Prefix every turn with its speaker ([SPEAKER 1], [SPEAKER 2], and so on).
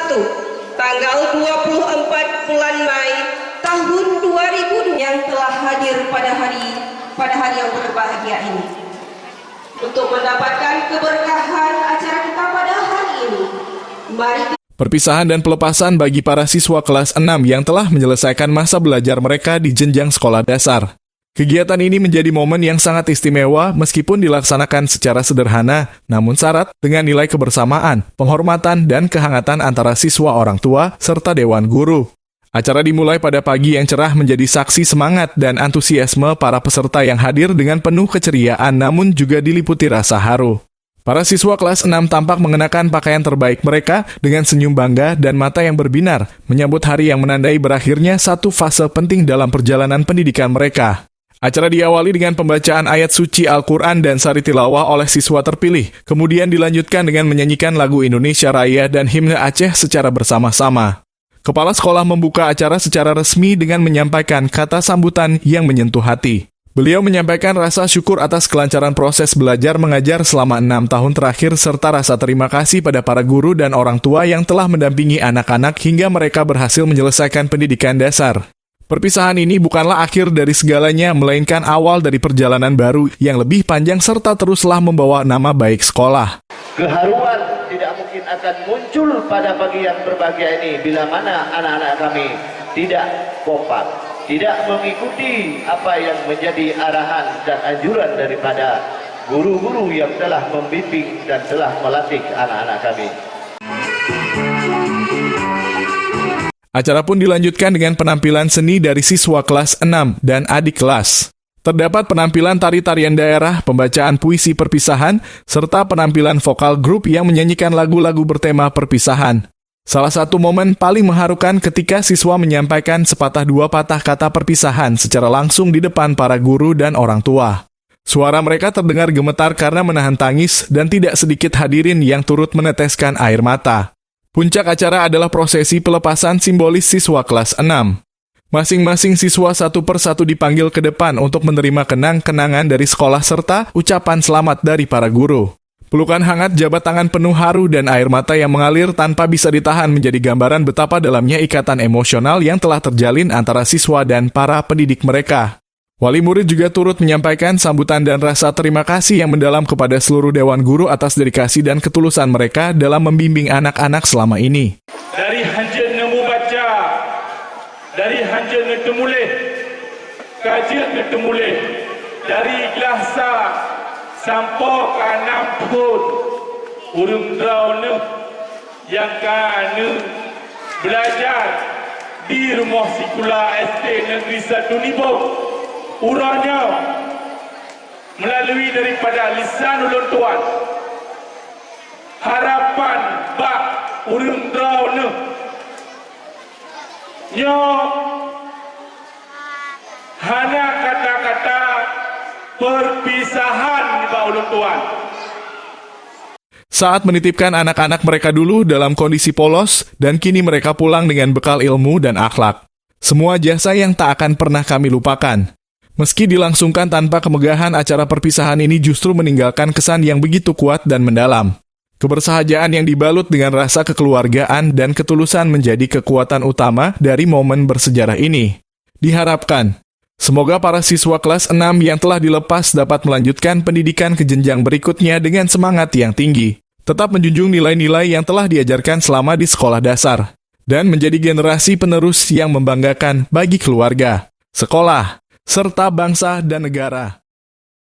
[SPEAKER 1] 1, tanggal 24 bulan Mei tahun 2000 yang telah hadir pada hari yang berbahagia ini. Untuk mendapatkan keberkahan acara kita pada hari ini, mari
[SPEAKER 2] perpisahan dan pelepasan bagi para siswa kelas 6 yang telah menyelesaikan masa belajar mereka di jenjang sekolah dasar. Kegiatan ini menjadi momen yang sangat istimewa meskipun dilaksanakan secara sederhana, namun syarat dengan nilai kebersamaan, penghormatan, dan kehangatan antara siswa orang tua serta dewan guru. Acara dimulai pada pagi yang cerah menjadi saksi semangat dan antusiasme para peserta yang hadir dengan penuh keceriaan namun juga diliputi rasa haru. Para siswa kelas 6 tampak mengenakan pakaian terbaik mereka dengan senyum bangga dan mata yang berbinar, menyambut hari yang menandai berakhirnya satu fase penting dalam perjalanan pendidikan mereka. Acara diawali dengan pembacaan ayat suci Al-Quran dan sari tilawah oleh siswa terpilih, kemudian dilanjutkan dengan menyanyikan lagu Indonesia Raya dan himne Aceh secara bersama-sama. Kepala sekolah membuka acara secara resmi dengan menyampaikan kata sambutan yang menyentuh hati. Beliau menyampaikan rasa syukur atas kelancaran proses belajar mengajar selama 6 tahun terakhir serta rasa terima kasih pada para guru dan orang tua yang telah mendampingi anak-anak hingga mereka berhasil menyelesaikan pendidikan dasar. Perpisahan ini bukanlah akhir dari segalanya, melainkan awal dari perjalanan baru yang lebih panjang serta teruslah membawa nama baik sekolah.
[SPEAKER 3] Keharuan tidak mungkin akan muncul pada pagi yang berbahagia ini bila mana anak-anak kami tidak kompak, tidak mengikuti apa yang menjadi arahan dan anjuran daripada guru-guru yang telah membimbing dan telah melatih anak-anak kami.
[SPEAKER 2] Acara pun dilanjutkan dengan penampilan seni dari siswa kelas 6 dan adik kelas. Terdapat penampilan tari-tarian daerah, pembacaan puisi perpisahan, serta penampilan vokal grup yang menyanyikan lagu-lagu bertema perpisahan. Salah satu momen paling mengharukan ketika siswa menyampaikan sepatah dua patah kata perpisahan secara langsung di depan para guru dan orang tua. Suara mereka terdengar gemetar karena menahan tangis dan tidak sedikit hadirin yang turut meneteskan air mata. Puncak acara adalah prosesi pelepasan simbolis siswa kelas 6. Masing-masing siswa satu persatu dipanggil ke depan untuk menerima kenang-kenangan dari sekolah serta ucapan selamat dari para guru. Pelukan hangat, jabat tangan penuh haru, dan air mata yang mengalir tanpa bisa ditahan menjadi gambaran betapa dalamnya ikatan emosional yang telah terjalin antara siswa dan para pendidik mereka. Wali murid juga turut menyampaikan sambutan dan rasa terima kasih yang mendalam kepada seluruh dewan guru atas dedikasi dan ketulusan mereka dalam membimbing anak-anak selama ini.
[SPEAKER 4] Dari hanjir nemu baca, dari hanjir ngetemulih, kajian ngetemulih, dari ikhlas sampai ke anak pun, urung draune yang kana belajar di rumah sekolah SD Negeri 1 Nibong. Urangnya melalui daripada lisan ulun tuan, harapan bak urang draune nyo hanya kata-kata perpisahan di bak ulun tuan.
[SPEAKER 2] Saat menitipkan anak-anak mereka dulu dalam kondisi polos dan kini mereka pulang dengan bekal ilmu dan akhlak. Semua jasa yang tak akan pernah kami lupakan. Meski dilangsungkan tanpa kemegahan, acara perpisahan ini justru meninggalkan kesan yang begitu kuat dan mendalam. Kebersahajaan yang dibalut dengan rasa kekeluargaan dan ketulusan menjadi kekuatan utama dari momen bersejarah ini. Diharapkan, semoga para siswa kelas 6 yang telah dilepas dapat melanjutkan pendidikan ke jenjang berikutnya dengan semangat yang tinggi, tetap menjunjung nilai-nilai yang telah diajarkan selama di sekolah dasar, dan menjadi generasi penerus yang membanggakan bagi keluarga, sekolah, serta bangsa dan negara.